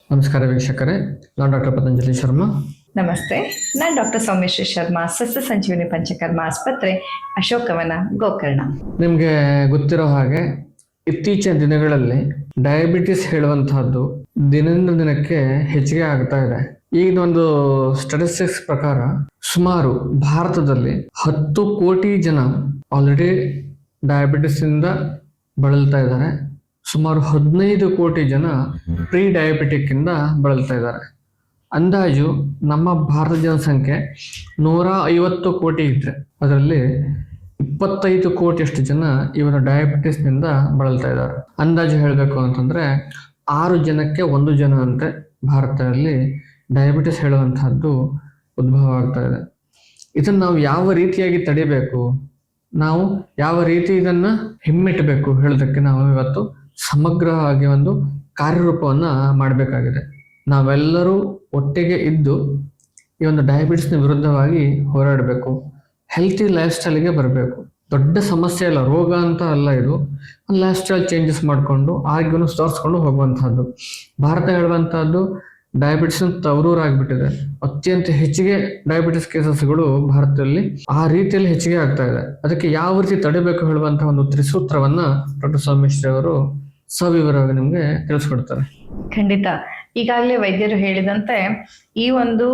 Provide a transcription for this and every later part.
ನಮಸ್ಕಾರ ವೀಕ್ಷಕರೇ, ನಾನು ಡಾಕ್ಟರ್ ಪತಂಜಲಿ ಶರ್ಮಾ. ನಮಸ್ತೆ, ನಾನು ಡಾಕ್ಟರ್ ಸೌಮ್ಯಶ್ರೀ ಶರ್ಮಾ, ಸಸ್ಯ ಸಂಜೀವಿನಿ ಪಂಚಕರ್ಮ ಆಸ್ಪತ್ರೆ, ಅಶೋಕವನ, ಗೋಕರ್ಣ. ನಿಮಗೆ ಗೊತ್ತಿರೋ ಹಾಗೆ ಇತ್ತೀಚಿನ ದಿನಗಳಲ್ಲಿ ಡಯಾಬಿಟಿಸ್ ಹೇಳುವಂತಹದ್ದು ದಿನದಿಂದ ದಿನಕ್ಕೆ ಹೆಚ್ಚಿಗೆ ಆಗ್ತಾ ಇದೆ. ಈಗ ಒಂದು ಸ್ಟಾಟಿಸ್ಟಿಕ್ಸ್ ಪ್ರಕಾರ ಸುಮಾರು ಭಾರತದಲ್ಲಿ 10 ಕೋಟಿ ಜನ ಆಲ್ರೆಡಿ ಡಯಾಬಿಟಿಸ್ ಇಂದ ಬಳಲ್ತಾ ಇದ್ದಾರೆ. ಸುಮಾರು 15 ಕೋಟಿ ಜನ ಪ್ರೀ ಡಯಾಬಿಟಿಕ್ ಇಂದ ಬಳಲ್ತಾ ಇದ್ದಾರೆ. ಅಂದಾಜು ನಮ್ಮ ಭಾರತ ಜನಸಂಖ್ಯೆ 150 ಕೋಟಿ ಇದ್ರೆ ಅದರಲ್ಲಿ 25 ಕೋಟಿಯಷ್ಟು ಜನ ಇವರ ಡಯಾಬಿಟಿಸ್ನಿಂದ ಬಳಲ್ತಾ ಇದ್ದಾರೆ. ಅಂದಾಜು ಹೇಳಬೇಕು ಅಂತಂದ್ರೆ 6 ಜನಕ್ಕೆ 1 ಜನ ಅಂತೆ ಭಾರತದಲ್ಲಿ ಡಯಾಬಿಟಿಸ್ ಹೇಳುವಂತಹದ್ದು ಉದ್ಭವ ಆಗ್ತಾ ಇದೆ. ಇದನ್ನು ನಾವು ಯಾವ ರೀತಿಯಾಗಿ ತಡಿಬೇಕು, ನಾವು ಯಾವ ರೀತಿ ಇದನ್ನ ಹಿಮ್ಮೆಟ್ಟಬೇಕು ಹೇಳೋದಕ್ಕೆ ನಾವು ಇವತ್ತು ಸಮಗ್ರವಾಗಿ ಒಂದು ಕಾರ್ಯರೂಪವನ್ನ ಮಾಡಬೇಕಾಗಿದೆ. ನಾವೆಲ್ಲರೂ ಒಟ್ಟಿಗೆ ಇದ್ದು ಈ ಒಂದು ಡಯಾಬಿಟಿಸ್ನ ವಿರುದ್ಧವಾಗಿ ಹೋರಾಡಬೇಕು. ಹೆಲ್ತಿ ಲೈಫ್ ಸ್ಟೈಲ್ಗೆ ಬರಬೇಕು. ದೊಡ್ಡ ಸಮಸ್ಯೆ ಅಲ್ಲ, ರೋಗ ಅಂತ ಅಲ್ಲ, ಇದು ಒಂದು ಲೈಫ್ ಸ್ಟೈಲ್ ಚೇಂಜಸ್ ಮಾಡಿಕೊಂಡು ಆರೋಗ್ಯವನ್ನು ಸುಧಾರಿಸ್ಕೊಂಡು ಹೋಗುವಂತಹದ್ದು. ಭಾರತ ಹೇಳುವಂತಹದ್ದು ಡಯಾಬಿಟಿಸ್ ತವರೂರಾಗ್ಬಿಟ್ಟಿದೆ. ಅತ್ಯಂತ ಹೆಚ್ಚಿಗೆ ಡಯಾಬಿಟಿಸ್ ಕೇಸಸ್ಗಳು ಭಾರತದಲ್ಲಿ ಆ ರೀತಿಯಲ್ಲಿ ಹೆಚ್ಚಿಗೆ ಆಗ್ತಾ ಇದೆ. ಅದಕ್ಕೆ ಯಾವ ರೀತಿ ತಡಿಬೇಕು ಹೇಳುವಂತಹ ಒಂದು ತ್ರಿಸೂತ್ರವನ್ನ ಡಾಕ್ಟರ್ ಸೌಮ್ಯಶ್ರೀ ಅವರು ಸವಿವರವಾಗಿ ನಿಮ್ಗೆ ತಿಳಿಸ್ಕೊಡ್ತಾರೆ. ಖಂಡಿತ. ಈಗಾಗಲೇ ವೈದ್ಯರು ಹೇಳಿದಂತೆ ಈ ಒಂದು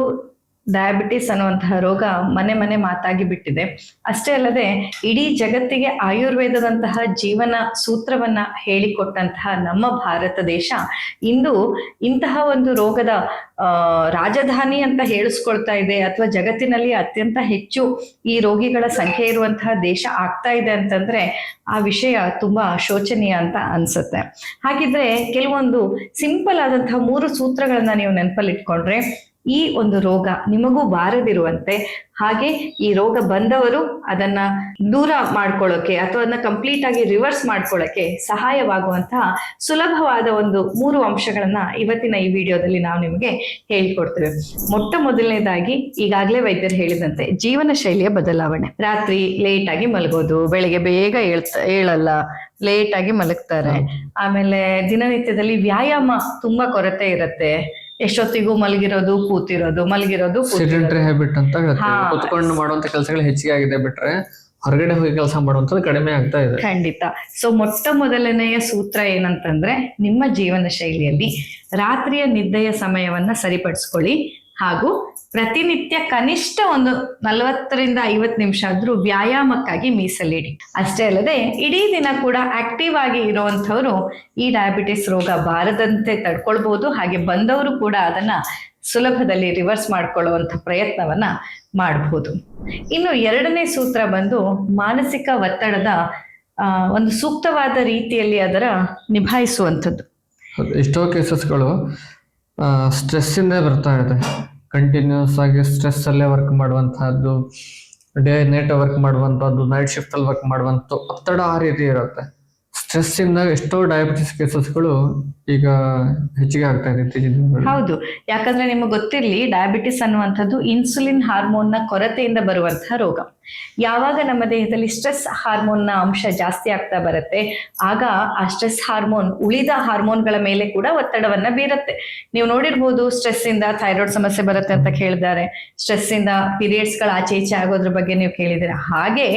ಡಯಾಬಿಟಿಸ್ ಅನ್ನುವಂತಹ ರೋಗ ಮನೆ ಮನೆ ಮಾತಾಗಿ ಬಿಟ್ಟಿದೆ. ಅಷ್ಟೇ ಅಲ್ಲದೆ ಇಡೀ ಜಗತ್ತಿಗೆ ಆಯುರ್ವೇದದಂತಹ ಜೀವನ ಸೂತ್ರವನ್ನ ಹೇಳಿಕೊಟ್ಟಂತಹ ನಮ್ಮ ಭಾರತ ದೇಶ ಇಂದು ಇಂತಹ ಒಂದು ರೋಗದ ರಾಜಧಾನಿ ಅಂತ ಹೇಳಿಸ್ಕೊಳ್ತಾ ಇದೆ, ಅಥವಾ ಜಗತ್ತಿನಲ್ಲಿ ಅತ್ಯಂತ ಹೆಚ್ಚು ಈ ರೋಗಿಗಳ ಸಂಖ್ಯೆ ಇರುವಂತಹ ದೇಶ ಆಗ್ತಾ ಇದೆ ಅಂತಂದ್ರೆ ಆ ವಿಷಯ ತುಂಬಾ ಶೋಚನೀಯ ಅಂತ ಅನ್ಸುತ್ತೆ. ಹಾಗಿದ್ರೆ ಕೆಲವೊಂದು ಸಿಂಪಲ್ ಆದಂತಹ 3 ಸೂತ್ರಗಳನ್ನ ನೀವು ನೆನಪಲ್ಲಿಟ್ಕೊಂಡ್ರೆ ಈ ಒಂದು ರೋಗ ನಿಮಗೂ ಬಾರದಿರುವಂತೆ, ಹಾಗೆ ಈ ರೋಗ ಬಂದವರು ಅದನ್ನ ದೂರ ಮಾಡ್ಕೊಳ್ಳೋಕೆ ಅಥವಾ ಅದನ್ನ ಕಂಪ್ಲೀಟ್ ಆಗಿ ರಿವರ್ಸ್ ಮಾಡ್ಕೊಳ್ಳೋಕೆ ಸಹಾಯವಾಗುವಂತಹ ಸುಲಭವಾದ ಒಂದು 3 ಅಂಶಗಳನ್ನ ಇವತ್ತಿನ ಈ ವಿಡಿಯೋದಲ್ಲಿ ನಾವು ನಿಮಗೆ ಹೇಳಿಕೊಡ್ತೇವೆ. ಮೊಟ್ಟ ಮೊದಲನೇದಾಗಿ ಈಗಾಗಲೇ ವೈದ್ಯರು ಹೇಳಿದಂತೆ ಜೀವನ ಶೈಲಿಯ ಬದಲಾವಣೆ. ರಾತ್ರಿ ಲೇಟ್ ಆಗಿ ಮಲಗೋದು, ಬೆಳಿಗ್ಗೆ ಬೇಗ ಏಳಲ್ಲ, ಲೇಟ್ ಆಗಿ ಮಲಗ್ತಾರೆ. ಆಮೇಲೆ ದಿನನಿತ್ಯದಲ್ಲಿ ವ್ಯಾಯಾಮ ತುಂಬಾ ಕೊರತೆ ಇರುತ್ತೆ. ಎಷ್ಟೊತ್ತಿಗೂ ಮಲಗಿರೋದು ಕೂತಿರೋದು, ಸೆಡೆಂಟರಿ ಹ್ಯಾಬಿಟ್ ಅಂತ ಹೇಳ್ತೀವಿ. ಕುತ್ಕೊಂಡು ಮಾಡುವಂತ ಕೆಲಸಗಳು ಹೆಚ್ಚಿಗೆ ಆಗಿದೆ, ಬಿಟ್ರೆ ಹೊರಗಡೆ ಹೋಗಿ ಕೆಲಸ ಮಾಡುವಂತದ್ದು ಕಡಿಮೆ ಆಗ್ತಾ ಇದೆ. ಖಂಡಿತ. ಸೊ ಮೊಟ್ಟ ಮೊದಲನೆಯ ಸೂತ್ರ ಏನಂತಂದ್ರೆ ನಿಮ್ಮ ಜೀವನ ಶೈಲಿಯಲ್ಲಿ ರಾತ್ರಿಯ ನಿದ್ದೆಯ ಸಮಯವನ್ನ ಸರಿಪಡಿಸ್ಕೊಳ್ಳಿ, ಹಾಗೂ ಪ್ರತಿನಿತ್ಯ ಕನಿಷ್ಠ ಒಂದು 40ರಿಂದ 50 ನಿಮಿಷ ಆದ್ರೂ ವ್ಯಾಯಾಮಕ್ಕಾಗಿ ಮೀಸಲಿಡಿ. ಅಷ್ಟೇ ಅಲ್ಲದೆ ಇಡೀ ದಿನ ಕೂಡ ಆಕ್ಟಿವ್ ಆಗಿ ಇರುವಂತವ್ರು ಈ ಡಯಾಬಿಟಿಸ್ ರೋಗ ಬಾರದಂತೆ ತಡ್ಕೊಳ್ಬಹುದು. ಹಾಗೆ ಬಂದವರು ಕೂಡ ಅದನ್ನ ಸುಲಭದಲ್ಲಿ ರಿವರ್ಸ್ ಮಾಡ್ಕೊಳ್ಳುವಂತ ಪ್ರಯತ್ನವನ್ನ ಮಾಡಬಹುದು. ಇನ್ನು 2ನೇ ಸೂತ್ರ ಬಂದು ಮಾನಸಿಕ ಒತ್ತಡದ ಒಂದು ಸೂಕ್ತವಾದ ರೀತಿಯಲ್ಲಿ ಅದರ ನಿಭಾಯಿಸುವಂಥದ್ದು. ಎಷ್ಟೋ ಕೇಸಸ್ಗಳು ಸ್ಟ್ರೆಸ್ ಇಂದ ಬರ್ತಾ ಇದೆ. ಕಂಟಿನ್ಯೂಸ್ ಆಗಿ ಸ್ಟ್ರೆಸ್ ಅಲ್ಲೇ ವರ್ಕ್ ಮಾಡುವಂತಹದ್ದು, ಡೇ ನೈಟ್ ವರ್ಕ್ ಮಾಡುವಂತಹದ್ದು, ನೈಟ್ ಶಿಫ್ಟ್ ಅಲ್ಲಿ ವರ್ಕ್ ಮಾಡುವಂತ ಒತ್ತಡ ಆ ರೀತಿ ಇರುತ್ತೆ. ಸ್ಟ್ರೆಸ್ ಇಂದ ಎಷ್ಟೋ ಡಯಾಬಿಟಿಸ್ ಕೇಸಸ್ಗಳು ಈಗ ಹೆಚ್ಚಿಗೆ ಆಗ್ತಾ ಇದೆ. ಹೌದು, ಯಾಕಂದ್ರೆ ನಿಮಗೆ ಗೊತ್ತಿರ್ಲಿ, ಡಯಾಬಿಟಿಸ್ ಅನ್ನುವಂಥದ್ದು ಇನ್ಸುಲಿನ್ ಹಾರ್ಮೋನ್ ನ ಕೊರತೆಯಿಂದ ಬರುವಂತಹ ರೋಗ. ಯಾವಾಗ ನಮ್ಮ ದೇಹದಲ್ಲಿ ಸ್ಟ್ರೆಸ್ ಹಾರ್ಮೋನ್ ನ ಅಂಶ ಜಾಸ್ತಿ ಆಗ್ತಾ ಬರುತ್ತೆ, ಆಗ ಆ ಸ್ಟ್ರೆಸ್ ಹಾರ್ಮೋನ್ ಉಳಿದ ಹಾರ್ಮೋನ್ಗಳ ಮೇಲೆ ಕೂಡ ಒತ್ತಡವನ್ನ ಬೀರುತ್ತೆ. ನೀವು ನೋಡಿರ್ಬೋದು, ಸ್ಟ್ರೆಸ್ ಇಂದ ಥೈರಾಯ್ಡ್ ಸಮಸ್ಯೆ ಬರುತ್ತೆ ಅಂತ ಕೇಳಿದ್ದಾರೆ, ಸ್ಟ್ರೆಸ್ ಇಂದ ಪೀರಿಯಡ್ಸ್ ಗಳ ಆಚೆ ಈಚೆ ಆಗೋದ್ರ ಬಗ್ಗೆ ನೀವು ಕೇಳಿದ್ದೀರಾ. ಹಾಗೆ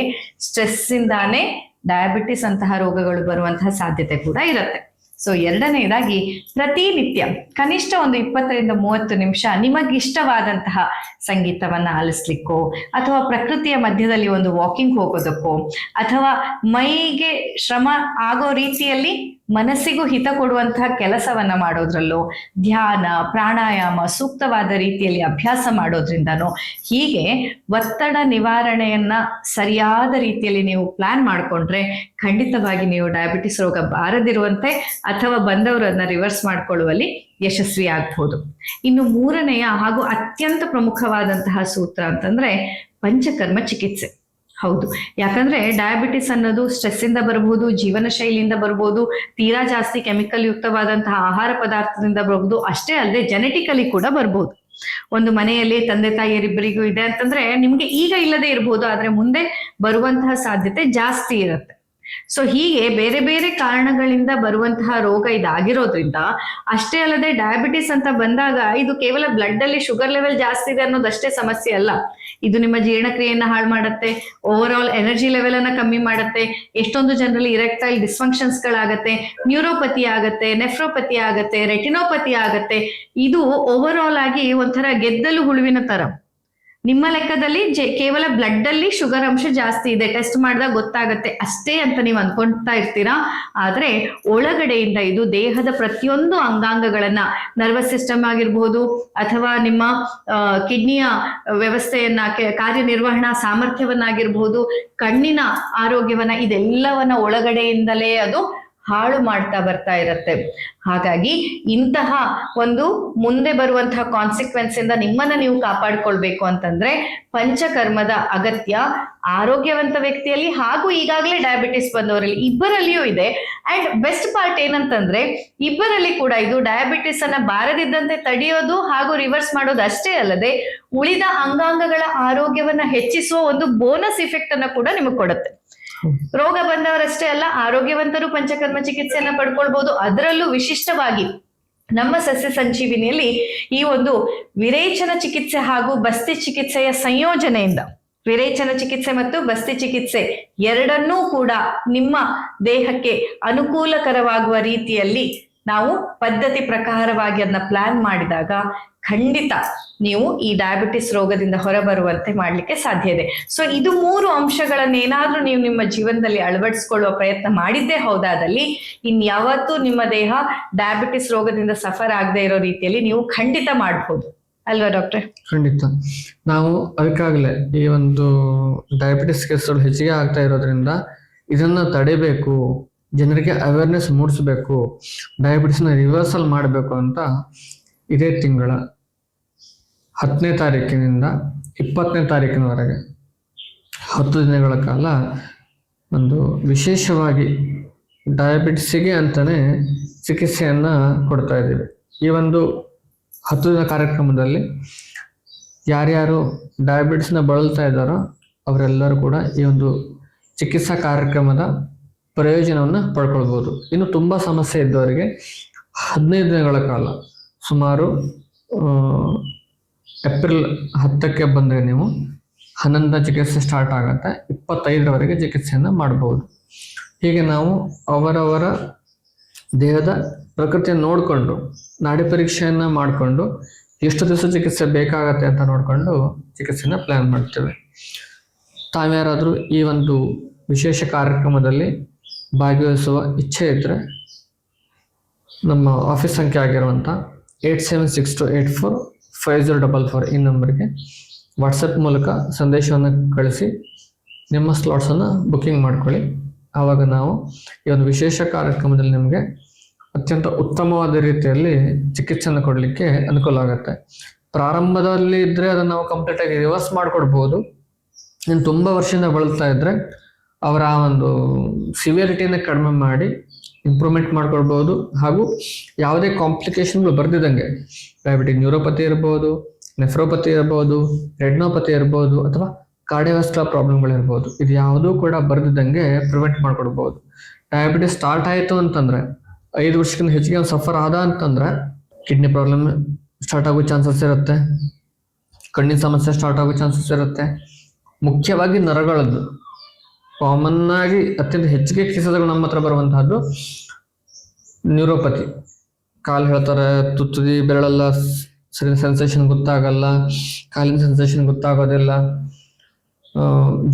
ಸ್ಟ್ರೆಸ್ ಇಂದಾನೇ ಡಯಾಬಿಟಿಸ್ ಅಂತಹ ರೋಗಗಳು ಬರುವಂತಹ ಸಾಧ್ಯತೆ ಕೂಡ ಇರುತ್ತೆ. ಸೊ 2ನೇದಾಗಿ ಪ್ರತಿನಿತ್ಯ ಕನಿಷ್ಠ ಒಂದು 20ರಿಂದ 30 ನಿಮಿಷ ನಿಮಗಿಷ್ಟವಾದಂತಹ ಸಂಗೀತವನ್ನ ಆಲಿಸ್ಲಿಕ್ಕೋ, ಅಥವಾ ಪ್ರಕೃತಿಯ ಮಧ್ಯದಲ್ಲಿ ಒಂದು ವಾಕಿಂಗ್ ಹೋಗೋದಕ್ಕೋ, ಅಥವಾ ಮೈಗೆ ಶ್ರಮ ಆಗೋ ರೀತಿಯಲ್ಲಿ ಮನಸ್ಸಿಗೂ ಹಿತ ಕೊಡುವಂತಹ ಕೆಲಸವನ್ನ ಮಾಡೋದ್ರಲ್ಲೋ, ಧ್ಯಾನ, ಪ್ರಾಣಾಯಾಮ, ಸೂಕ್ತವಾದ ರೀತಿಯಲ್ಲಿ ಅಭ್ಯಾಸ ಮಾಡೋದ್ರಿಂದನೋ, ಹೀಗೆ ಒತ್ತಡ ನಿವಾರಣೆಯನ್ನ ಸರಿಯಾದ ರೀತಿಯಲ್ಲಿ ನೀವು ಪ್ಲಾನ್ ಮಾಡ್ಕೊಂಡ್ರೆ ಖಂಡಿತವಾಗಿ ನೀವು ಡಯಾಬಿಟಿಸ್ ರೋಗ ಬಾರದಿರುವಂತೆ ಅಥವಾ ಬಂದವರು ಅದನ್ನ ರಿವರ್ಸ್ ಮಾಡ್ಕೊಳ್ಳುವಲ್ಲಿ ಯಶಸ್ವಿ ಆಗ್ಬಹುದು. ಇನ್ನು 3ನೆಯ ಹಾಗೂ ಅತ್ಯಂತ ಪ್ರಮುಖವಾದಂತಹ ಸೂತ್ರ ಅಂತಂದ್ರೆ ಪಂಚಕರ್ಮ ಚಿಕಿತ್ಸೆ. ಹೌದು, ಯಾಕಂದ್ರೆ ಡಯಾಬಿಟಿಸ್ ಅನ್ನೋದು ಸ್ಟ್ರೆಸ್ ಇಂದ ಬರಬಹುದು, ಜೀವನ ಶೈಲಿಯಿಂದ ಬರಬಹುದು, ತೀರಾ ಜಾಸ್ತಿ ಕೆಮಿಕಲ್ ಯುಕ್ತವಾದಂತಹ ಆಹಾರ ಪದಾರ್ಥದಿಂದ ಬರಬಹುದು. ಅಷ್ಟೇ ಅಲ್ಲದೆ ಜೆನೆಟಿಕಲಿ ಕೂಡ ಬರ್ಬೋದು. ಒಂದು ಮನೆಯಲ್ಲಿ ತಂದೆ ತಾಯಿಯರಿಬ್ಬರಿಗೂ ಇದೆ ಅಂತಂದ್ರೆ ನಿಮ್ಗೆ ಈಗ ಇಲ್ಲದೆ ಇರಬಹುದು, ಆದ್ರೆ ಮುಂದೆ ಬರುವಂತಹ ಸಾಧ್ಯತೆ ಜಾಸ್ತಿ ಇರುತ್ತೆ. ಸೊ ಹೀಗೆ ಬೇರೆ ಬೇರೆ ಕಾರಣಗಳಿಂದ ಬರುವಂತಹ ರೋಗ ಇದಾಗಿರೋದ್ರಿಂದ, ಅಷ್ಟೇ ಅಲ್ಲದೆ ಡಯಾಬಿಟಿಸ್ ಅಂತ ಬಂದಾಗ ಇದು ಕೇವಲ ಬ್ಲಡ್ ಅಲ್ಲಿ ಶುಗರ್ ಲೆವೆಲ್ ಜಾಸ್ತಿ ಇದೆ ಅನ್ನೋದಷ್ಟೇ ಸಮಸ್ಯೆ ಅಲ್ಲ. ಇದು ನಿಮ್ಮ ಜೀರ್ಣಕ್ರಿಯೆಯನ್ನ ಹಾಳು ಮಾಡುತ್ತೆ, ಓವರ್ ಆಲ್ ಎನರ್ಜಿ ಲೆವೆಲ್ ಅನ್ನ ಕಮ್ಮಿ ಮಾಡುತ್ತೆ, ಎಷ್ಟೊಂದು ಜನರಲ್ಲಿ ಇರೆಕ್ಟೈಲ್ ಡಿಸ್ಫಂಕ್ಷನ್ಸ್ ಗಳಾಗತ್ತೆ, ನ್ಯೂರೋಪತಿ ಆಗತ್ತೆ, ನೆಫ್ರೋಪತಿ ಆಗತ್ತೆ, ರೆಟಿನೋಪತಿ ಆಗತ್ತೆ. ಇದು ಓವರ್ ಆಲ್ ಆಗಿ ಒಂಥರ ಗೆದ್ದಲು ಹುಳುವಿನ ತರ. ನಿಮ್ಮ ಲೆಕ್ಕದಲ್ಲಿ ಕೇವಲ ಬ್ಲಡ್ ಅಲ್ಲಿ ಶುಗರ್ ಅಂಶ ಜಾಸ್ತಿ ಇದೆ, ಟೆಸ್ಟ್ ಮಾಡಿದಾಗ ಗೊತ್ತಾಗತ್ತೆ ಅಷ್ಟೇ ಅಂತ ನೀವು ಅನ್ಕೊಂತಾ ಇರ್ತೀರಾ. ಆದ್ರೆ ಒಳಗಡೆಯಿಂದ ಇದು ದೇಹದ ಪ್ರತಿಯೊಂದು ಅಂಗಾಂಗಗಳನ್ನ, ನರ್ವಸ್ ಸಿಸ್ಟಮ್ ಆಗಿರ್ಬೋದು ಅಥವಾ ನಿಮ್ಮ ಕಿಡ್ನಿಯ ವ್ಯವಸ್ಥೆಯನ್ನ, ಕಾರ್ಯನಿರ್ವಹಣಾ ಸಾಮರ್ಥ್ಯವನ್ನಾಗಿರ್ಬೋದು, ಕಣ್ಣಿನ ಆರೋಗ್ಯವನ್ನ, ಇದೆಲ್ಲವನ್ನ ಒಳಗಡೆಯಿಂದಲೇ ಅದು ಹಾಳು ಮಾಡ್ತಾ ಬರ್ತಾ ಇರತ್ತೆ. ಹಾಗಾಗಿ ಇಂತಹ ಒಂದು ಮುಂದೆ ಬರುವಂತಹ ಕಾನ್ಸಿಕ್ವೆನ್ಸ್ ಇಂದ ನಿಮ್ಮನ್ನ ನೀವು ಕಾಪಾಡ್ಕೊಳ್ಬೇಕು ಅಂತಂದ್ರೆ ಪಂಚಕರ್ಮದ ಅಗತ್ಯ ಆರೋಗ್ಯವಂತ ವ್ಯಕ್ತಿಯಲ್ಲಿ ಹಾಗೂ ಈಗಾಗಲೇ ಡಯಾಬಿಟಿಸ್ ಬಂದವರಲ್ಲಿ ಇಬ್ಬರಲ್ಲಿಯೂ ಇದೆ. ಅಂಡ್ ಬೆಸ್ಟ್ ಪಾರ್ಟ್ ಏನಂತಂದ್ರೆ ಇಬ್ಬರಲ್ಲಿ ಕೂಡ ಇದು ಡಯಾಬಿಟಿಸ್ ಅನ್ನ ಬಾರದಿದ್ದಂತೆ ತಡೆಯೋದು ಹಾಗೂ ರಿವರ್ಸ್ ಮಾಡೋದು ಅಷ್ಟೇ ಅಲ್ಲದೆ ಉಳಿದ ಅಂಗಾಂಗಗಳ ಆರೋಗ್ಯವನ್ನ ಹೆಚ್ಚಿಸುವ ಒಂದು ಬೋನಸ್ ಇಫೆಕ್ಟ್ ಅನ್ನ ಕೂಡ ನಿಮಗೆ ಕೊಡುತ್ತೆ. ರೋಗ ಬಂದವರಷ್ಟೇ ಅಲ್ಲ, ಆರೋಗ್ಯವಂತರು ಪಂಚಕರ್ಮ ಚಿಕಿತ್ಸೆಯನ್ನ ಪಡ್ಕೊಳ್ಬಹುದು. ಅದರಲ್ಲೂ ವಿಶಿಷ್ಟವಾಗಿ ನಮ್ಮ ಸಸ್ಯ ಸಂಜೀವಿನಿಯಲ್ಲಿ ಈ ಒಂದು ವಿರೇಚನ ಚಿಕಿತ್ಸೆ ಹಾಗೂ ಬಸ್ತಿ ಚಿಕಿತ್ಸೆಯ ಸಂಯೋಜನೆಯಿಂದ, ವಿರೇಚನ ಚಿಕಿತ್ಸೆ ಮತ್ತು ಬಸ್ತಿ ಚಿಕಿತ್ಸೆ ಎರಡನ್ನೂ ಕೂಡ ನಿಮ್ಮ ದೇಹಕ್ಕೆ ಅನುಕೂಲಕರವಾಗುವ ರೀತಿಯಲ್ಲಿ ನಾವು ಪದ್ಧತಿ ಪ್ರಕಾರವಾಗಿ ಅದನ್ನ ಪ್ಲಾನ್ ಮಾಡಿದಾಗ ಖಂಡಿತ ನೀವು ಈ ಡಯಾಬಿಟಿಸ್ ರೋಗದಿಂದ ಹೊರಬರುವಂತೆ ಮಾಡ್ಲಿಕ್ಕೆ ಸಾಧ್ಯ ಇದೆ. ಸೊ ಇದು 3 ಅಂಶಗಳನ್ನೇನಾದ್ರೂ ನೀವು ನಿಮ್ಮ ಜೀವನದಲ್ಲಿ ಅಳವಡಿಸ್ಕೊಳ್ಳುವ ಪ್ರಯತ್ನ ಮಾಡಿದ್ದೇ ಹೌದಾದಲ್ಲಿ ಇನ್ಯಾವತ್ತೂ ನಿಮ್ಮ ದೇಹ ಡಯಾಬಿಟಿಸ್ ರೋಗದಿಂದ ಸಫರ್ ಆಗದೆ ಇರೋ ರೀತಿಯಲ್ಲಿ ನೀವು ಖಂಡಿತ ಮಾಡಬಹುದು ಅಲ್ವಾ ಡಾಕ್ಟ್ರೆ? ಖಂಡಿತ. ನಾವು ಅದಕ್ಕಾಗಲೇ ಈ ಒಂದು ಡಯಾಬಿಟಿಸ್ ಕೇಸ್ಗಳು ಹೆಚ್ಚಿಗೆ ಆಗ್ತಾ ಇರೋದ್ರಿಂದ ಇದನ್ನ ತಡಿಬೇಕು, ಜನರಿಗೆ ಅವೇರ್ನೆಸ್ ಮೂಡಿಸ್ಬೇಕು, ಡಯಾಬಿಟಿಸ್ನ ರಿವರ್ಸಲ್ ಮಾಡಬೇಕು ಅಂತ ಇದೇ ತಿಂಗಳ 10ನೇ ತಾರೀಕಿನಿಂದ 20ನೇ ತಾರೀಕಿನವರೆಗೆ 10 ದಿನಗಳ ಕಾಲ ಒಂದು ವಿಶೇಷವಾಗಿ ಡಯಾಬಿಟಿಸ್ಗೆ ಅಂತಾನೆ ಚಿಕಿತ್ಸೆಯನ್ನು ಕೊಡ್ತಾ ಇದ್ದೀವಿ. ಈ ಒಂದು 10 ದಿನ ಕಾರ್ಯಕ್ರಮದಲ್ಲಿ ಯಾರ್ಯಾರು ಡಯಾಬಿಟಿಸ್ನ ಬಳಲ್ತಾ ಇದ್ದಾರೋ ಅವರೆಲ್ಲರೂ ಕೂಡ ಈ ಒಂದು ಚಿಕಿತ್ಸಾ ಕಾರ್ಯಕ್ರಮದ ಪ್ರಯೋಜನವನ್ನು ಪಡ್ಕೊಳ್ಬೋದು. ಇನ್ನು ತುಂಬ ಸಮಸ್ಯೆ ಇದ್ದವರಿಗೆ 15 ದಿನಗಳ ಕಾಲ, ಸುಮಾರು ಏಪ್ರಿಲ್ 10ಕ್ಕೆ ಬಂದರೆ ನೀವು 11ನೇ ಚಿಕಿತ್ಸೆ ಸ್ಟಾರ್ಟ್ ಆಗುತ್ತೆ, 25ರವರೆಗೆ ಚಿಕಿತ್ಸೆಯನ್ನು ಮಾಡ್ಬೋದು. ಹೀಗೆ ನಾವು ಅವರವರ ದೇಹದ ಪ್ರಕೃತಿಯನ್ನು ನೋಡಿಕೊಂಡು, ನಾಡಿ ಪರೀಕ್ಷೆಯನ್ನು ಮಾಡಿಕೊಂಡು ಎಷ್ಟು ದಿವಸ ಚಿಕಿತ್ಸೆ ಬೇಕಾಗತ್ತೆ ಅಂತ ನೋಡಿಕೊಂಡು ಚಿಕಿತ್ಸೆನ ಪ್ಲ್ಯಾನ್ ಮಾಡ್ತೇವೆ. ತಾವ್ಯಾರಾದರೂ ಈ ಒಂದು ವಿಶೇಷ ಕಾರ್ಯಕ್ರಮದಲ್ಲಿ ಭಾಗವಹಿಸುವ ಇಚ್ಛೆ ಇದ್ದರೆ ನಮ್ಮ ಆಫೀಸ್ ಸಂಖ್ಯೆ ಆಗಿರುವಂಥ 8762845044 ಈ ನಂಬರ್ಗೆ ವಾಟ್ಸಪ್ ಮೂಲಕ ಸಂದೇಶವನ್ನು ಕಳಿಸಿ ನಿಮ್ಮ ಸ್ಲಾಟ್ಸನ್ನು ಬುಕ್ಕಿಂಗ್ ಮಾಡ್ಕೊಳ್ಳಿ. ಆವಾಗ ನಾವು ಈ ಒಂದು ವಿಶೇಷ ಕಾರ್ಯಕ್ರಮದಲ್ಲಿ ನಿಮಗೆ ಅತ್ಯಂತ ಉತ್ತಮವಾದ ರೀತಿಯಲ್ಲಿ ಚಿಕಿತ್ಸೆಯನ್ನು ಕೊಡಲಿಕ್ಕೆ ಅನುಕೂಲ ಆಗುತ್ತೆ. ಪ್ರಾರಂಭದಲ್ಲಿ ಇದ್ದರೆ ಅದನ್ನು ನಾವು ಕಂಪ್ಲೀಟಾಗಿ ರಿವರ್ಸ್ ಮಾಡಿಕೊಡ್ಬೋದು. ಇನ್ನು ತುಂಬ ವರ್ಷದಿಂದ ಬಳಲ್ತಾ ಇದ್ದರೆ ಅವರ ಆ ಒಂದು ಸಿವಿಯರಿಟಿಯನ್ನು ಕಡಿಮೆ ಮಾಡಿ ಇಂಪ್ರೂವ್ಮೆಂಟ್ ಮಾಡ್ಕೊಳ್ಬೋದು. ಹಾಗೂ ಯಾವುದೇ ಕಾಂಪ್ಲಿಕೇಶನ್ಗಳು ಬರ್ದಿದ್ದಂಗೆ ಡಯಾಬಿಟಿಕ್ ನ್ಯೂರೋಪತಿ ಇರ್ಬೋದು, ನೆಫ್ರೋಪತಿ ಇರ್ಬೋದು, ರೆಟಿನೋಪತಿ ಇರ್ಬೋದು, ಅಥವಾ ಕಾರ್ಡಿಯೋವಾಸ್ಕ್ಯುಲರ್ ಪ್ರಾಬ್ಲಮ್ಗಳಿರ್ಬೋದು, ಇದು ಯಾವುದೂ ಕೂಡ ಬರ್ದಿದ್ದಂಗೆ ಪ್ರಿವೆಂಟ್ ಮಾಡ್ಕೊಡ್ಬೋದು. ಡಯಾಬಿಟಿಸ್ ಸ್ಟಾರ್ಟ್ ಆಯಿತು ಅಂತಂದರೆ 5 ವರ್ಷಕ್ಕಿಂತ ಹೆಚ್ಚಿಗೆ ಸಫರ್ ಆದ ಅಂತಂದರೆ ಕಿಡ್ನಿ ಪ್ರಾಬ್ಲಮ್ ಸ್ಟಾರ್ಟ್ ಆಗೋ ಚಾನ್ಸಸ್ ಇರುತ್ತೆ, ಕಣ್ಣಿನ ಸಮಸ್ಯೆ ಸ್ಟಾರ್ಟ್ ಆಗೋ ಚಾನ್ಸಸ್ ಇರುತ್ತೆ. ಮುಖ್ಯವಾಗಿ ನರಗಳದ್ದು ಕಾಮನ್ ಆಗಿ ಅತ್ಯಂತ ಹೆಚ್ಚಿಗೆ ಕೇಸಸ್ಗಳು ನಮ್ಮ ಹತ್ರ ಬರುವಂತಹದ್ದು ನ್ಯೂರೋಪತಿ. ಕಾಲು ಹೇಳ್ತಾರೆ, ತುದಿ ಬೆರಳೆಲ್ಲ ಸರಿ ಸೆನ್ಸೇಷನ್ ಗೊತ್ತಾಗಲ್ಲ, ಕಾಲಿನ ಸೆನ್ಸೇಷನ್ ಗೊತ್ತಾಗೋದಿಲ್ಲ,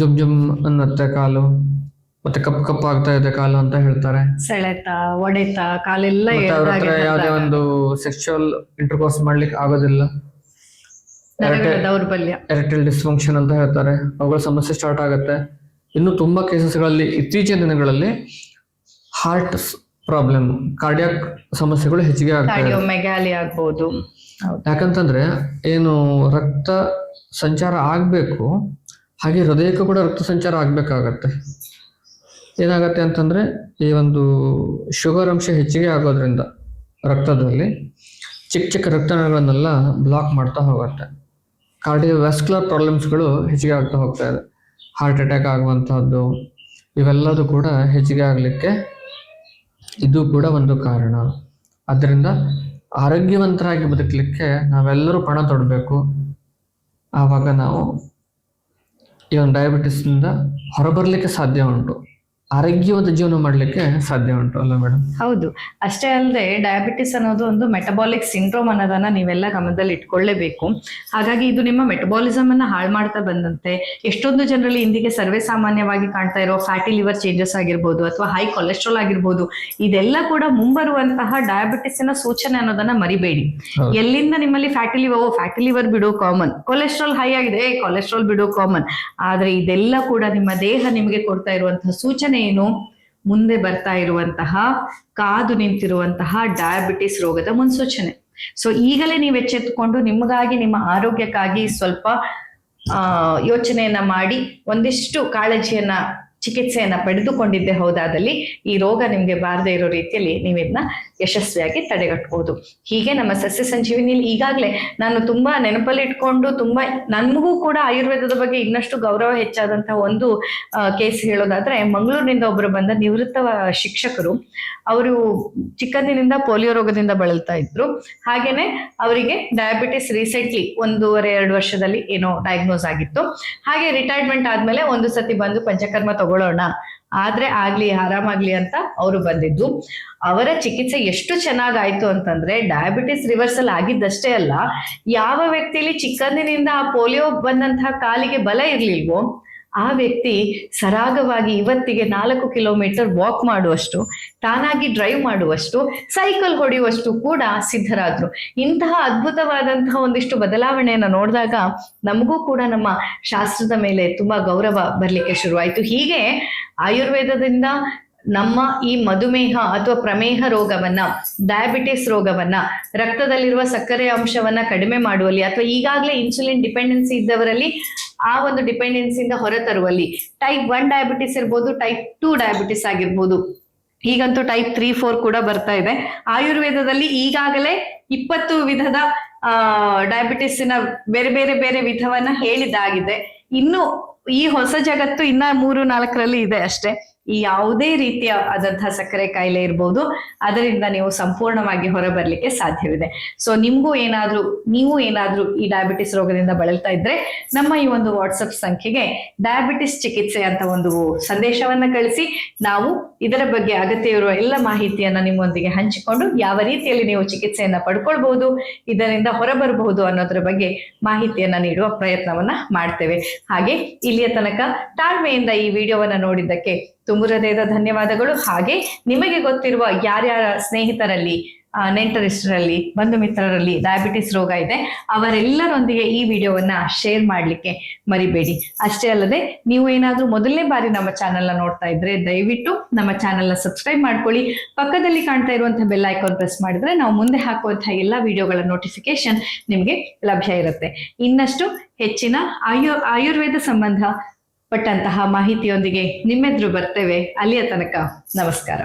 ಜುಮ್ ಜುಮ್ ಅನ್ನತ್ತೆ ಕಾಲು, ಮತ್ತೆ ಕಪ್ಪು ಆಗ್ತಾ ಇದೆ ಕಾಲು ಅಂತ ಹೇಳ್ತಾರೆ. ಸೆಳೆತ, ಒಡೆತ, ಕಾಲೆಲ್ಲ ಯಾವುದೇ ಒಂದು ಸೆಕ್ಸುವಲ್ ಇಂಟರ್ಕೋರ್ಸ್ ಮಾಡ್ಲಿಕ್ಕೆ ಆಗೋದಿಲ್ಲ, ದೌರ್ಬಲ್ಯ, ಎರೆಕ್ಟೈಲ್ ಡಿಸ್ಫಂಕ್ಷನ್ ಅಂತ ಹೇಳ್ತಾರೆ, ಅವುಗಳ ಸಮಸ್ಯೆ ಸ್ಟಾರ್ಟ್ ಆಗುತ್ತೆ. ಇನ್ನು ತುಂಬಾ ಕೇಸಸ್ಗಳಲ್ಲಿ ಇತ್ತೀಚಿನ ದಿನಗಳಲ್ಲಿ ಹಾರ್ಟ್ ಪ್ರಾಬ್ಲಮ್, ಕಾರ್ಡಿಯಾಕ್ ಸಮಸ್ಯೆಗಳು ಹೆಚ್ಚಿಗೆ ಆಗ್ಬೋದು. ಯಾಕಂತಂದ್ರೆ ಏನು ರಕ್ತ ಸಂಚಾರ ಆಗ್ಬೇಕು, ಹಾಗೆ ಹೃದಯಕ್ಕೂ ಕೂಡ ರಕ್ತ ಸಂಚಾರ ಆಗ್ಬೇಕಾಗತ್ತೆ. ಏನಾಗತ್ತೆ ಅಂತಂದ್ರೆ ಈ ಒಂದು ಶುಗರ್ ಅಂಶ ಹೆಚ್ಚಿಗೆ ಆಗೋದ್ರಿಂದ ರಕ್ತದಲ್ಲಿ ಚಿಕ್ಕ ಚಿಕ್ಕ ರಕ್ತನಾಳಗಳನ್ನೆಲ್ಲ ಬ್ಲಾಕ್ ಮಾಡ್ತಾ ಹೋಗುತ್ತೆ. ಕಾರ್ಡಿಯೋವ್ಯಾಸ್ಕ್ಯುಲರ್ ಪ್ರಾಬ್ಲಮ್ಸ್ಗಳು ಹೆಚ್ಚಿಗೆ ಆಗ್ತಾ ಹೋಗ್ತಾ ಇದೆ. ಹಾರ್ಟ್ ಅಟ್ಯಾಕ್ ಆಗುವಂತಹದ್ದು, ಇವೆಲ್ಲದೂ ಕೂಡ ಹೆಚ್ಚಿಗೆ ಆಗಲಿಕ್ಕೆ ಇದು ಕೂಡ ಒಂದು ಕಾರಣ. ಆದ್ದರಿಂದ ಆರೋಗ್ಯವಂತರಾಗಿ ಬದುಕಲಿಕ್ಕೆ ನಾವೆಲ್ಲರೂ ಪಣ ತೊಡಬೇಕು. ಆವಾಗ ನಾವು ಈ ಒಂದು ಡಯಾಬಿಟಿಸ್ನಿಂದ ಹೊರಬರಲಿಕ್ಕೆ ಸಾಧ್ಯ ಉಂಟು, ಆರೋಗ್ಯವಂತ ಜೀವನ ಮಾಡಲಿಕ್ಕೆ ಸಾಧ್ಯ ಉಂಟು ಅಲ್ಲ ಮೇಡಮ್? ಹೌದು. ಅಷ್ಟೇ ಅಲ್ಲದೆ ಡಯಾಬಿಟಿಸ್ ಅನ್ನೋದು ಒಂದು ಮೆಟಬಾಲಿಕ್ ಸಿಂಡ್ರೋಮ್ ಅನ್ನೋದನ್ನ ನೀವೆಲ್ಲ ಗಮನದಲ್ಲಿ ಇಟ್ಕೊಳ್ಳೇಬೇಕು. ಹಾಗಾಗಿ ಇದು ನಿಮ್ಮ ಮೆಟಬಾಲಿಸಮ್ ಅನ್ನ ಹಾಳು ಮಾಡ್ತಾ ಬಂದಂತೆ ಎಷ್ಟೊಂದು ಜನರಲ್ಲಿ ಇಂದಿಗೆ ಸರ್ವೇ ಸಾಮಾನ್ಯವಾಗಿ ಕಾಣ್ತಾ ಇರೋ ಫ್ಯಾಟಿ ಲಿವರ್ ಚೇಂಜಸ್ ಆಗಿರ್ಬೋದು ಅಥವಾ ಹೈ ಕೊಲೆಸ್ಟ್ರಾಲ್ ಆಗಿರ್ಬೋದು, ಇದೆಲ್ಲ ಕೂಡ ಮುಂಬರುವಂತಹ ಡಯಾಬಿಟಿಸ್ನ ಸೂಚನೆ ಅನ್ನೋದನ್ನ ಮರಿಬೇಡಿ. ಎಲ್ಲಿಂದ ನಿಮ್ಮಲ್ಲಿ ಫ್ಯಾಟಿ ಲಿವರ್ ಬಿಡು ಕಾಮನ್, ಕೊಲೆಸ್ಟ್ರಾಲ್ ಹೈ ಆಗಿದೆ ಕೊಲೆಸ್ಟ್ರಾಲ್ ಬಿಡು ಕಾಮನ್, ಆದ್ರೆ ಇದೆಲ್ಲ ಕೂಡ ನಿಮ್ಮ ದೇಹ ನಿಮಗೆ ಕೊಡ್ತಾ ಇರುವಂತಹ ಸೂಚನೆ ಏನು? ಮುಂದೆ ಬರ್ತಾ ಇರುವಂತಹ ಕಾದು ನಿಂತಿರುವಂತಹ ಡಯಾಬಿಟಿಸ್ ರೋಗದ ಮುನ್ಸೂಚನೆ. ಸೊ ಈಗಲೇ ನೀವು ಎಚ್ಚೆತ್ತುಕೊಂಡು ನಿಮಗಾಗಿ ನಿಮ್ಮ ಆರೋಗ್ಯಕ್ಕಾಗಿ ಸ್ವಲ್ಪ ಯೋಚನೆಯನ್ನ ಮಾಡಿ ಒಂದಿಷ್ಟು ಕಾಳಜಿಯನ್ನ ಚಿಕಿತ್ಸೆಯನ್ನ ಪಡೆದುಕೊಂಡಿದ್ದೆ ಹೌದಾದಲ್ಲಿ ಈ ರೋಗ ನಿಮ್ಗೆ ಬಾರದೇ ಇರೋ ರೀತಿಯಲ್ಲಿ ನೀವಿದ್ನ ಯಶಸ್ವಿಯಾಗಿ ತಡೆಗಟ್ಟಬಹುದು. ಹೀಗೆ ನಮ್ಮ ಸಸ್ಯ ಸಂಜೀವಿನಿಯಲ್ಲಿ ಈಗಾಗಲೇ ನಾನು ತುಂಬಾ ನೆನಪಲ್ಲಿ ಇಟ್ಕೊಂಡು ನಮಗೂ ಕೂಡ ಆಯುರ್ವೇದದ ಬಗ್ಗೆ ಇನ್ನಷ್ಟು ಗೌರವ ಹೆಚ್ಚಾದಂತಹ ಒಂದು ಕೇಸ್ ಹೇಳೋದಾದ್ರೆ, ಮಂಗಳೂರಿನಿಂದ ಒಬ್ಬರು ಬಂದ ನಿವೃತ್ತ ಶಿಕ್ಷಕರು. ಅವರು ಚಿಕ್ಕಂದಿನಿಂದ ಪೋಲಿಯೋ ರೋಗದಿಂದ ಬಳಲ್ತಾ ಇದ್ರು. ಹಾಗೇನೆ ಅವರಿಗೆ ಡಯಾಬಿಟಿಸ್ ರೀಸೆಂಟ್ಲಿ 1.5-2 ವರ್ಷದಲ್ಲಿ ಏನೋ ಡಯಾಗ್ನೋಸ್ ಆಗಿತ್ತು. ಹಾಗೆ ರಿಟೈರ್ಮೆಂಟ್ ಆದ್ಮೇಲೆ ಒಂದು ಸತಿ ಬಂದು ಪಂಚಕರ್ಮ ತಗೊಳ್ಳೋಣ ಆದ್ರೆ ಆಗ್ಲಿ ಆರಾಮಾಗ್ಲಿ ಅಂತ ಅವರು ಬಂದಿದ್ದು. ಅವರ ಚಿಕಿತ್ಸೆ ಎಷ್ಟು ಚೆನ್ನಾಗಾಯ್ತು ಅಂತಂದ್ರೆ, ಡಯಾಬಿಟಿಸ್ ರಿವರ್ಸಲ್ ಆಗಿದ್ದಷ್ಟೇ ಅಲ್ಲ, ಯಾವ ವ್ಯಕ್ತಿಲಿ ಚಿಕ್ಕಂದಿನಿಂದ ಆ ಪೋಲಿಯೋ ಬಂದಂತಹ ಕಾಲಿಗೆ ಬಲ ಇರ್ಲಿಲ್ವೋ ಆ ವ್ಯಕ್ತಿ ಸರಾಗವಾಗಿ ಇವತ್ತಿಗೆ 4 ಕಿಲೋಮೀಟರ್ ವಾಕ್ ಮಾಡುವಷ್ಟು, ತಾನಾಗಿ ಡ್ರೈವ್ ಮಾಡುವಷ್ಟು, ಸೈಕಲ್ ಹೊಡೆಯುವಷ್ಟು ಕೂಡ ಸಿದ್ಧರಾದ್ರು. ಇಂತಹ ಅದ್ಭುತವಾದಂತಹ ಒಂದಿಷ್ಟು ಬದಲಾವಣೆಯನ್ನ ನೋಡಿದಾಗ ನಮಗೂ ಕೂಡ ನಮ್ಮ ಶಾಸ್ತ್ರದ ಮೇಲೆ ತುಂಬಾ ಗೌರವ ಬರ್ಲಿಕ್ಕೆ ಶುರುವಾಯ್ತು. ಹೀಗೆ ಆಯುರ್ವೇದದಿಂದ ನಮ್ಮ ಈ ಮಧುಮೇಹ ಅಥವಾ ಪ್ರಮೇಹ ರೋಗವನ್ನ, ಡಯಾಬಿಟಿಸ್ ರೋಗವನ್ನ, ರಕ್ತದಲ್ಲಿರುವ ಸಕ್ಕರೆ ಅಂಶವನ್ನ ಕಡಿಮೆ ಮಾಡುವಲ್ಲಿ ಅಥವಾ ಈಗಾಗಲೇ ಇನ್ಸುಲಿನ್ ಡಿಪೆಂಡೆನ್ಸಿ ಇದ್ದವರಲ್ಲಿ ಆ ಒಂದು ಡಿಪೆಂಡೆನ್ಸಿಯಿಂದ ಹೊರತರುವಲ್ಲಿ, ಟೈಪ್ 1 ಡಯಾಬಿಟಿಸ್ ಇರ್ಬೋದು, ಟೈಪ್ 2 ಡಯಾಬಿಟಿಸ್ ಆಗಿರ್ಬೋದು, ಈಗಂತೂ ಟೈಪ್ 3-4 ಕೂಡ ಬರ್ತಾ ಇದೆ. ಆಯುರ್ವೇದದಲ್ಲಿ ಈಗಾಗಲೇ 20 ವಿಧದ ಡಯಾಬಿಟಿಸ್ನ ಬೇರೆ ಬೇರೆ ಬೇರೆ ವಿಧವನ್ನ ಹೇಳಿದ್ದಾಗಿದೆ. ಇನ್ನು ಈ ಹೊಸ ಜಗತ್ತು ಇನ್ನ 3-4ರಲ್ಲಿ ಇದೆ ಅಷ್ಟೇ. ಈ ಯಾವುದೇ ರೀತಿಯ ಆದಂತಹ ಸಕ್ಕರೆ ಕಾಯಿಲೆ ಇರ್ಬೋದು, ಅದರಿಂದ ನೀವು ಸಂಪೂರ್ಣವಾಗಿ ಹೊರಬರ್ಲಿಕ್ಕೆ ಸಾಧ್ಯವಿದೆ. ಸೊ ನೀವು ಏನಾದ್ರೂ ಈ ಡಯಾಬಿಟಿಸ್ ರೋಗದಿಂದ ಬಳಲ್ತಾ ಇದ್ರೆ ನಮ್ಮ ಈ ಒಂದು ವಾಟ್ಸಪ್ ಸಂಖ್ಯೆಗೆ ಡಯಾಬಿಟಿಸ್ ಚಿಕಿತ್ಸೆ ಅಂತ ಒಂದು ಸಂದೇಶವನ್ನ ಕಳಿಸಿ, ನಾವು ಇದರ ಬಗ್ಗೆ ಅಗತ್ಯ ಇರುವ ಎಲ್ಲ ಮಾಹಿತಿಯನ್ನ ನಿಮ್ಮೊಂದಿಗೆ ಹಂಚಿಕೊಂಡು ಯಾವ ರೀತಿಯಲ್ಲಿ ನೀವು ಚಿಕಿತ್ಸೆಯನ್ನ ಪಡ್ಕೊಳ್ಬಹುದು, ಇದರಿಂದ ಹೊರಬರಬಹುದು ಅನ್ನೋದ್ರ ಬಗ್ಗೆ ಮಾಹಿತಿಯನ್ನ ನೀಡುವ ಪ್ರಯತ್ನವನ್ನ ಮಾಡ್ತೇವೆ. ಹಾಗೆ ಇಲ್ಲಿಯ ತನಕ ತಾಳ್ಮೆಯಿಂದ ಈ ವಿಡಿಯೋವನ್ನ ನೋಡಿದ್ದಕ್ಕೆ ತುಂಬ ಹೃದಯದ ಧನ್ಯವಾದಗಳು. ಹಾಗೆ ನಿಮಗೆ ಗೊತ್ತಿರುವ ಯಾರ್ಯಾರ ಸ್ನೇಹಿತರಲ್ಲಿ, ನೆಂಟರಿಷ್ಟರಲ್ಲಿ, ಬಂಧು ಮಿತ್ರರಲ್ಲಿ ಡಯಾಬಿಟಿಸ್ ರೋಗ ಇದೆ ಅವರೆಲ್ಲರೊಂದಿಗೆ ಈ ವಿಡಿಯೋವನ್ನ ಶೇರ್ ಮಾಡ್ಲಿಕ್ಕೆ ಮರಿಬೇಡಿ. ಅಷ್ಟೇ ಅಲ್ಲದೆ ನೀವು ಏನಾದ್ರೂ ಮೊದಲನೇ ಬಾರಿ ನಮ್ಮ ಚಾನೆಲ್ನ ನೋಡ್ತಾ ಇದ್ರೆ ದಯವಿಟ್ಟು ನಮ್ಮ ಚಾನೆಲ್ನ ಸಬ್ಸ್ಕ್ರೈಬ್ ಮಾಡ್ಕೊಳ್ಳಿ. ಪಕ್ಕದಲ್ಲಿ ಕಾಣ್ತಾ ಇರುವಂತಹ ಬೆಲ್ ಐಕಾನ್ ಪ್ರೆಸ್ ಮಾಡಿದ್ರೆ ನಾವು ಮುಂದೆ ಹಾಕುವಂತಹ ಎಲ್ಲಾ ವಿಡಿಯೋಗಳ ನೋಟಿಫಿಕೇಶನ್ ನಿಮ್ಗೆ ಲಭ್ಯ ಇರುತ್ತೆ. ಇನ್ನಷ್ಟು ಹೆಚ್ಚಿನ ಆಯುರ್ವೇದ ಸಂಬಂಧ ಪಟ್ಟಂತಹ ಮಾಹಿತಿಯೊಂದಿಗೆ ನಿಮ್ಮೆದುರು ಬರ್ತೇವೆ. ಅಲ್ಲಿಯ ತನಕ ನಮಸ್ಕಾರ.